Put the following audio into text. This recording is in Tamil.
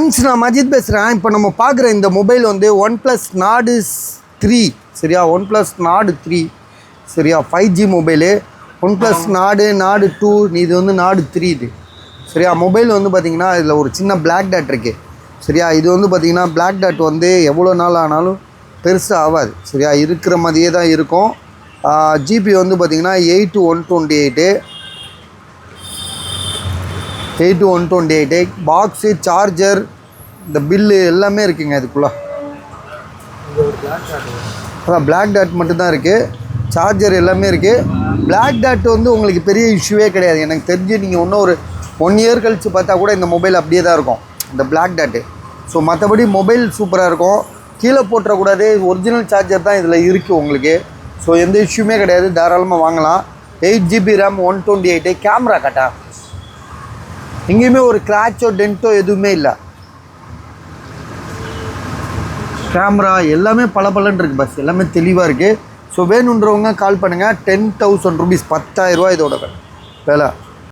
ஃப்ரெண்ட்ஸ், நான் மஜித் பேசுகிறேன். இப்போ நம்ம பார்க்குற இந்த மொபைல் வந்து OnePlus Nord 3 சரியா, OnePlus Nord 3 சரியா, 5G மொபைலு. OnePlus Nord 2 இது வந்து Nord 3 இது சரியா. மொபைல் வந்து பார்த்திங்கன்னா இதில் ஒரு சின்ன பிளாக் டாட் இருக்குது சரியா. இது வந்து பார்த்திங்கன்னா பிளாக் டாட் வந்து எவ்வளோ நாள் ஆனாலும் பெருசாக ஆகாது சரியா, இருக்கிற மாதிரியே தான் இருக்கும். ஜிபி வந்து பார்த்திங்கன்னா 8/128 பாக்ஸு, சார்ஜர், இந்த பில்லு எல்லாமே இருக்குங்க இதுக்குள்ளே. அதான் பிளாக் டாட் மட்டும்தான் இருக்குது, சார்ஜர் எல்லாமே இருக்குது. பிளாக் டாட் வந்து உங்களுக்கு பெரிய இஷ்யூவே கிடையாது. எனக்கு தெரிஞ்சு நீங்கள் இன்னும் ஒரு 1 இயர் கழித்து பார்த்தா கூட இந்த மொபைல் அப்படியே தான் இருக்கும் இந்த பிளாக் டாட்டு. ஸோ மற்றபடி மொபைல் சூப்பராக இருக்கும், கீழே போட்டுறக்கூடாது. ஒரிஜினல் சார்ஜர் தான் இதில் இருக்குது உங்களுக்கு. ஸோ எந்த இஷ்யூமே கிடையாது, தாராளமாக வாங்கலாம். 8GB RAM 128. கேமரா கட்டா எங்கேயுமே ஒரு கிராச்சோ டென்ட்டோ எதுவுமே இல்லை. கேமரா எல்லாமே பளபளன்னு இருக்குது, பஸ் எல்லாமே தெளிவாக இருக்குது. ஸோ வேணுன்றவங்க கால் பண்ணுங்கள். 10,000 rupees, 10,000 ரூபா இதோட விலை.